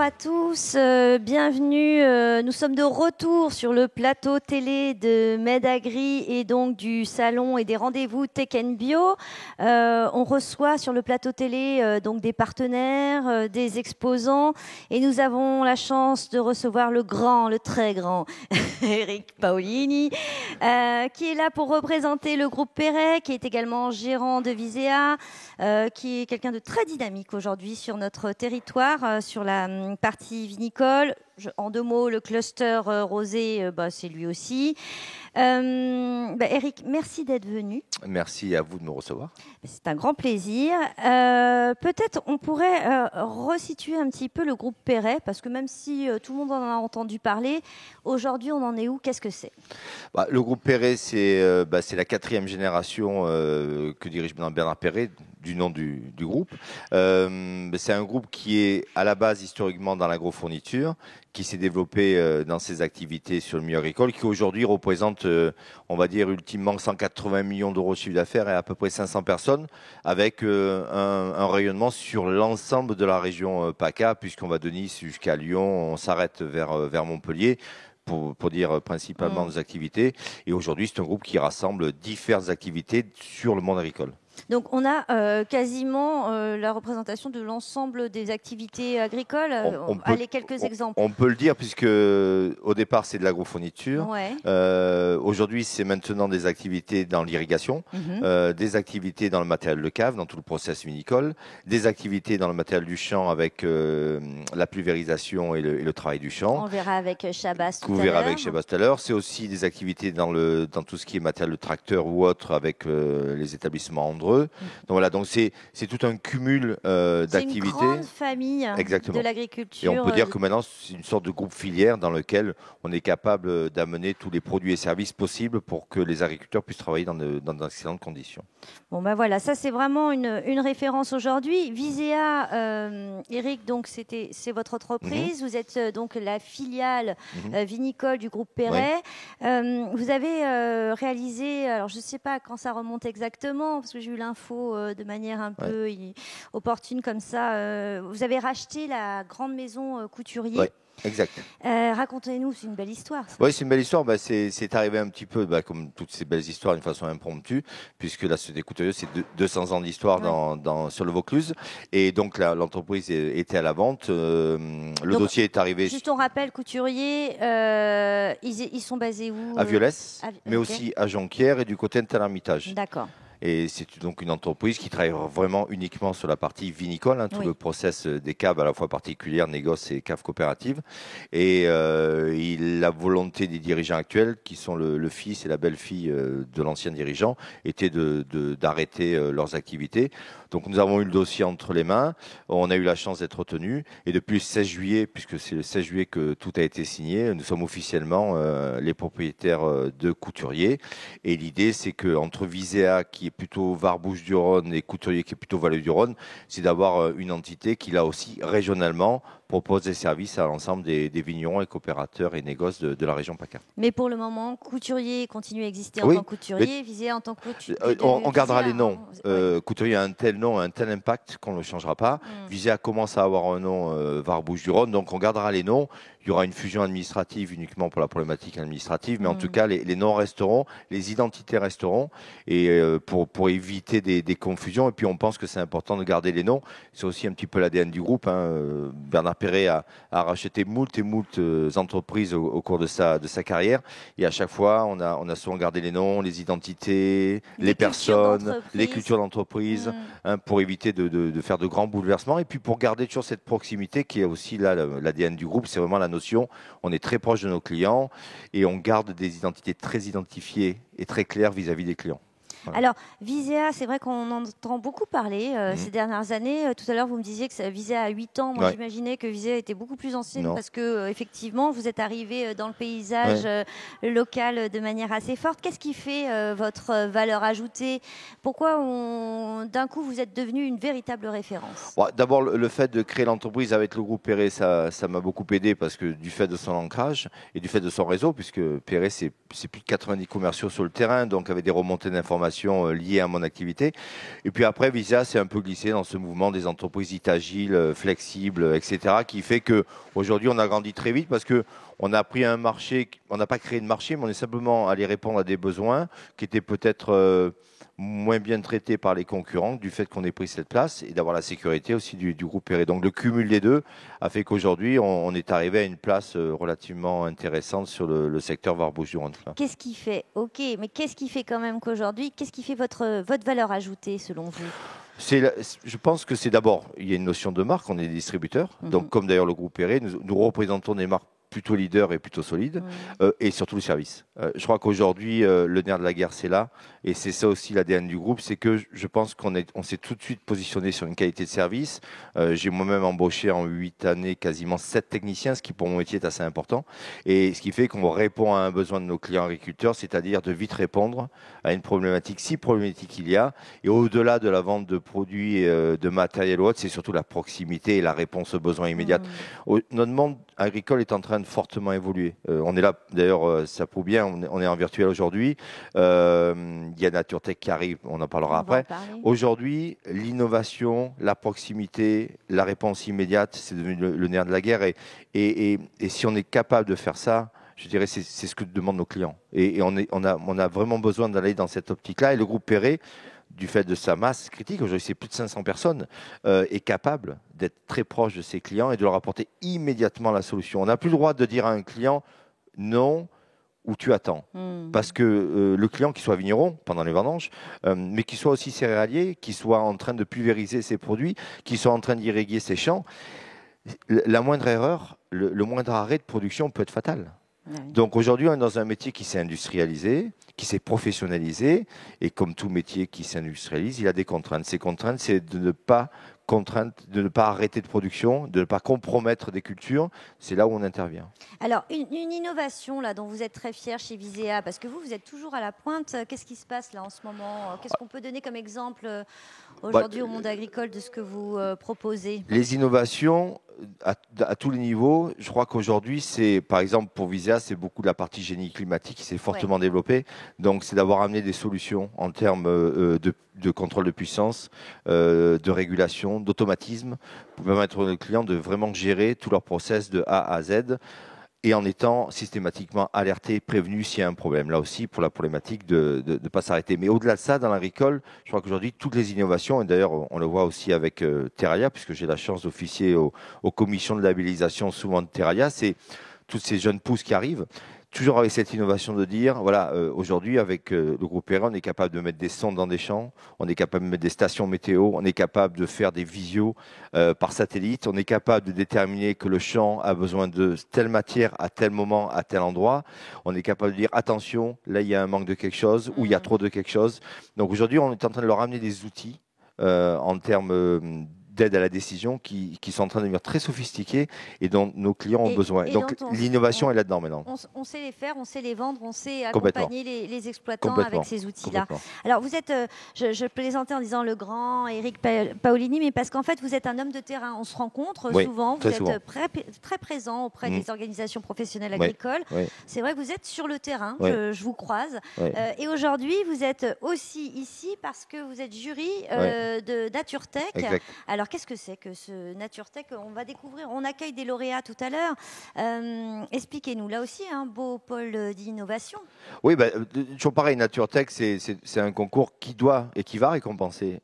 à tous, bienvenue. Nous sommes de retour sur le plateau télé de MedAgri et donc du salon et des rendez-vous Tech & Bio. On reçoit sur le plateau télé donc des partenaires, des exposants et nous avons la chance de recevoir le grand, le très grand Eric Paolini qui est là pour représenter le groupe Perret, qui est également gérant de Visea, qui est quelqu'un de très dynamique aujourd'hui sur notre territoire, sur la partie vinicole. En 2 mots, le cluster rosé, c'est lui aussi. Eric, merci d'être venu. Merci à vous de me recevoir. C'est un grand plaisir. Peut-être on pourrait resituer un petit peu le groupe Perret, parce que même si tout le monde en a entendu parler, aujourd'hui on en est où? Qu'est-ce que c'est? Le groupe Perret, c'est la 4e génération que dirige Bernard Perret, du nom du groupe. C'est un groupe qui est à la base historiquement dans l'agrofourniture, qui s'est développé dans ses activités sur le milieu agricole, qui aujourd'hui représente, on va dire, ultimement 180 millions d'euros de chiffre d'affaires et à peu près 500 personnes, avec un rayonnement sur l'ensemble de la région PACA, puisqu'on va de Nice jusqu'à Lyon, on s'arrête vers Montpellier, pour dire principalement nos activités. Et aujourd'hui, c'est un groupe qui rassemble diverses activités sur le monde agricole. Donc on a quasiment la représentation de l'ensemble des activités agricoles. Allez, quelques exemples. On peut le dire, puisque au départ c'est de l'agrofourniture. Ouais. Aujourd'hui c'est maintenant des activités dans l'irrigation, des activités dans le matériel de cave, dans tout le process vinicole, des activités dans le matériel du champ avec la pulvérisation et le travail du champ. On verra avec Chabas tout à l'heure. Vous verrez avec Chabas tout à l'heure. C'est aussi des activités dans tout ce qui est matériel de tracteur ou autre avec les établissements Andreux. Donc voilà, donc c'est tout un cumul d'activités. C'est une grande famille. Exactement. De l'agriculture. Et on peut dire que maintenant c'est une sorte de groupe filière dans lequel on est capable d'amener tous les produits et services possibles pour que les agriculteurs puissent travailler dans d'excellentes conditions. Bon voilà, ça c'est vraiment une référence aujourd'hui. Visea, Eric, donc c'est votre entreprise. Vous êtes donc la filiale vinicole du groupe Perret. Oui. Vous avez réalisé, alors je ne sais pas quand ça remonte exactement, parce que j'ai eu l'info de manière un peu opportune comme ça. Vous avez racheté la grande maison couturier. Oui. Exact. Racontez-nous, c'est une belle histoire. Ça. Oui, c'est une belle histoire. C'est arrivé un petit peu comme toutes ces belles histoires d'une façon impromptue, puisque la Société Couturier, c'est 200 ans d'histoire sur le Vaucluse. Et donc l'entreprise était à la vente. Le dossier est arrivé. Juste on rappelle, Couturier, ils sont basés où? À Violès, mais aussi à Jonquière et du côté de Tel-Hermitage. D'accord. Et c'est donc une entreprise qui travaille vraiment uniquement sur la partie vinicole, tout le process des caves à la fois particulières, négoce et caves coopératives. Et la volonté des dirigeants actuels, qui sont le fils et la belle-fille de l'ancien dirigeant, était d'arrêter leurs activités. Donc nous avons eu le dossier entre les mains, on a eu la chance d'être retenu. Et depuis le 16 juillet, puisque c'est le 16 juillet que tout a été signé, nous sommes officiellement les propriétaires de Couturier. Et l'idée, c'est qu'entre Visea, qui est plutôt Var-Bouches-du-Rhône, et Couturier, qui est plutôt Vallée-du-Rhône, c'est d'avoir une entité qui, là aussi, régionalement, propose des services à l'ensemble des vignerons et coopérateurs et négoces de la région PACA. Mais pour le moment, Couturier continue à exister en tant que Couturier, Visea en tant que Couturier. On gardera les noms. Couturier a un tel nom, un tel impact qu'on ne le changera pas. Visea commence à avoir un nom Var-Bouches-du-Rhône, donc on gardera les noms. Il y aura une fusion administrative uniquement pour la problématique administrative, mais en tout cas, les noms resteront, les identités resteront, et pour éviter des confusions. Et puis, on pense que c'est important de garder les noms. C'est aussi un petit peu l'ADN du groupe. Bernard Perret a racheté moult entreprises au cours de sa carrière. Et à chaque fois, on a souvent gardé les noms, les identités, les personnes, les cultures d'entreprise, pour éviter de faire de grands bouleversements. Et puis, pour garder toujours cette proximité qui est aussi là l'ADN du groupe, c'est vraiment la notion, on est très proche de nos clients et on garde des identités très identifiées et très claires vis-à-vis des clients. Voilà. Alors, Visea, c'est vrai qu'on en entend beaucoup parler ces dernières années. Tout à l'heure, vous me disiez que ça Visea a 8 ans. Moi, j'imaginais que Visea était beaucoup plus ancienne parce que, effectivement, vous êtes arrivé dans le paysage local de manière assez forte. Qu'est-ce qui fait votre valeur ajoutée? Pourquoi, d'un coup, vous êtes devenu une véritable référence? D'abord, le fait de créer l'entreprise avec le groupe Perret, ça m'a beaucoup aidé parce que du fait de son ancrage et du fait de son réseau, puisque Perret, c'est plus de 90 commerciaux sur le terrain, donc avec des remontées d'informations d'innovation liées à mon activité. Et puis après, Visia s'est un peu glissé dans ce mouvement des entreprises dites agiles, flexibles, etc., qui fait qu'aujourd'hui, on a grandi très vite parce qu'on a pris un marché, on n'a pas créé de marché, mais on est simplement allé répondre à des besoins qui étaient peut-être moins bien traités par les concurrents du fait qu'on ait pris cette place et d'avoir la sécurité aussi du groupe Perret. Donc le cumul des deux a fait qu'aujourd'hui, on est arrivé à une place relativement intéressante sur le secteur Var-Bouches-du-Rhône. Qu'est-ce qui fait, mais qu'est-ce qui fait quand même qu'aujourd'hui, qu'est-ce qui fait votre valeur ajoutée selon vous ? Je pense que c'est d'abord, il y a une notion de marque, on est distributeur, donc comme d'ailleurs le groupe Perret, nous représentons des marques plutôt leader et plutôt solide, et surtout le service. Je crois qu'aujourd'hui, le nerf de la guerre, c'est là, et c'est ça aussi l'ADN du groupe, c'est que je pense qu'on s'est tout de suite positionné sur une qualité de service. J'ai moi-même embauché en 8 années quasiment 7 techniciens, ce qui pour mon métier est assez important, et ce qui fait qu'on répond à un besoin de nos clients agriculteurs, c'est-à-dire de vite répondre à une problématique, si problématique il y a, et au-delà de la vente de produits, de matériel ou autre, c'est surtout la proximité et la réponse aux besoins immédiats. Notre monde agricole est en train de fortement évoluer. On est là, d'ailleurs, ça prouve bien, on est en virtuel aujourd'hui. Il y a NatureTech qui arrive, on en parlera après. Aujourd'hui, l'innovation, la proximité, la réponse immédiate, c'est devenu le nerf de la guerre. Et si on est capable de faire ça, je dirais c'est ce que demandent nos clients. Et on a vraiment besoin d'aller dans cette optique-là. Et le groupe Perret, du fait de sa masse critique, aujourd'hui c'est plus de 500 personnes, est capable d'être très proche de ses clients et de leur apporter immédiatement la solution. On n'a plus le droit de dire à un client non ou tu attends. Parce que le client, qu'il soit vigneron pendant les vendanges, mais qu'il soit aussi céréalier, qu'il soit en train de pulvériser ses produits, qu'il soit en train d'irriguer ses champs, la moindre erreur, le moindre arrêt de production peut être fatal. Donc aujourd'hui, on est dans un métier qui s'est industrialisé, qui s'est professionnalisé, et comme tout métier qui s'industrialise, il a des contraintes. Ces contraintes, c'est de ne pas arrêter de production, de ne pas compromettre des cultures. C'est là où on intervient. Alors, une innovation là, dont vous êtes très fier chez Visea, parce que vous êtes toujours à la pointe. Qu'est-ce qui se passe là en ce moment ? Qu'est-ce qu'on peut donner comme exemple aujourd'hui au monde agricole de ce que vous proposez ? Les innovations à tous les niveaux, je crois qu'aujourd'hui, c'est, par exemple, pour Visea, c'est beaucoup de la partie génie climatique qui s'est fortement développée. Donc, c'est d'avoir amené des solutions en termes de contrôle de puissance, de régulation, d'automatisme, pour permettre aux clients de vraiment gérer tout leur process de A à Z, et en étant systématiquement alerté, prévenu s'il y a un problème. Là aussi, pour la problématique de ne pas s'arrêter. Mais au-delà de ça, dans l'agricole, je crois qu'aujourd'hui, toutes les innovations, et d'ailleurs, on le voit aussi avec Terralia, puisque j'ai la chance d'officier aux commissions de labellisation souvent de Terralia, c'est toutes ces jeunes pousses qui arrivent. Toujours avec cette innovation de dire, voilà, aujourd'hui, avec le groupe Perret, on est capable de mettre des sondes dans des champs, on est capable de mettre des stations météo, on est capable de faire des visios par satellite, on est capable de déterminer que le champ a besoin de telle matière à tel moment, à tel endroit. On est capable de dire, attention, là, il y a un manque de quelque chose ou il y a trop de quelque chose. Donc aujourd'hui, on est en train de leur amener des outils en termes d'aide à la décision qui sont en train de devenir très sophistiqués et dont nos clients ont besoin. Donc l'innovation est là-dedans maintenant. On sait les faire, on sait les vendre, on sait accompagner les exploitants avec ces outils-là. Alors vous êtes, je plaisantais en disant le grand Éric Paolini, mais parce qu'en fait vous êtes un homme de terrain. On se rencontre souvent, vous êtes très présent auprès des organisations professionnelles agricoles. C'est vrai que vous êtes sur le terrain, je vous croise. Et aujourd'hui vous êtes aussi ici parce que vous êtes jury de NatureTech. Exact. Alors, qu'est-ce que c'est que ce NatureTech ? On va découvrir, on accueille des lauréats tout à l'heure. Expliquez-nous, là aussi, un beau pôle d'innovation. Oui, toujours pareil, NatureTech, c'est un concours qui doit et qui va récompenser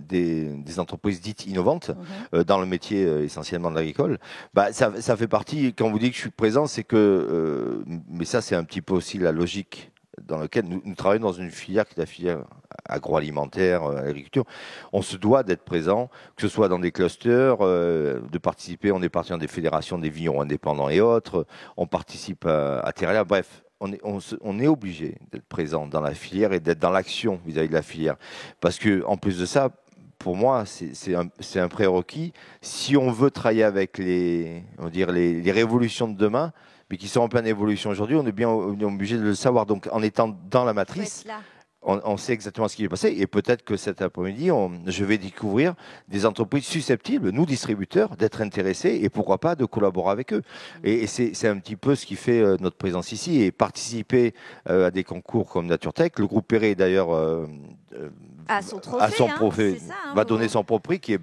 des entreprises dites innovantes dans le métier essentiellement de l'agricole. Ça fait partie, quand vous dites que je suis présent, c'est que, mais ça c'est un petit peu aussi la logique dans laquelle nous travaillons dans une filière qui est la filière agroalimentaire, agriculture. On se doit d'être présent, que ce soit dans des clusters, de participer. On est parti dans des fédérations des vignerons indépendants et autres. On participe à Terralia. Bref, on est obligé d'être présent dans la filière et d'être dans l'action vis-à-vis de la filière. Parce que en plus de ça, pour moi, c'est un prérequis. Si on veut travailler avec les révolutions de demain, mais qui sont en pleine évolution aujourd'hui, on est bien obligé de le savoir. Donc, en étant dans la matrice, on sait exactement ce qui est passé et peut-être que cet après-midi, je vais découvrir des entreprises susceptibles, nous distributeurs, d'être intéressés et pourquoi pas de collaborer avec eux. Et c'est un petit peu ce qui fait notre présence ici et participer à des concours comme NatureTech. Le groupe Perret d'ailleurs à son trophée, va donner son propre prix qui est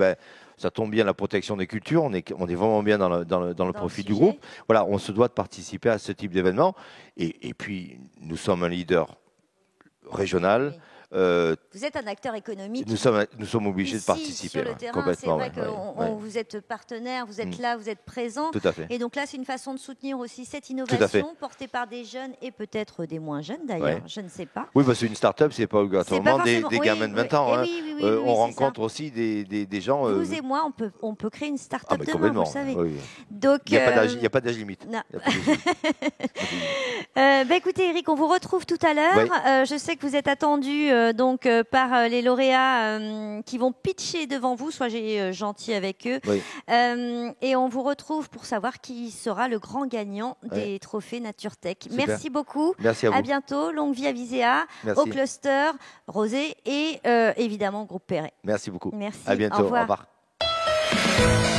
ça tombe bien, la protection des cultures, on est vraiment bien dans le profit du groupe. Voilà, on se doit de participer à ce type d'événement et puis nous sommes un leader régional. Oui. Vous êtes un acteur économique. Nous sommes obligés de participer. Sur le terrain, c'est vrai que vous êtes partenaire, vous êtes là, vous êtes présent. Tout à fait. Et donc là, c'est une façon de soutenir aussi cette innovation portée par des jeunes et peut-être des moins jeunes d'ailleurs, je ne sais pas. Oui, parce qu'une start-up, c'est pas obligatoirement des gamins de 20 ans. On rencontre aussi des gens. Vous et moi, on peut créer une start-up demain, vous le savez. Oui. Donc, il n'y a pas d'âge limite. Non. Écoutez, Eric, on vous retrouve tout à l'heure. Oui. Je sais que vous êtes attendu par les lauréats qui vont pitcher devant vous. Soyez gentils avec eux. Oui. Et on vous retrouve pour savoir qui sera le grand gagnant des trophées NatureTech. Super. Merci beaucoup. Merci à vous. À bientôt. Longue vie à Visea, au cluster Rosé et évidemment au groupe Perret. Merci beaucoup. Merci. À bientôt. Au revoir. Au revoir.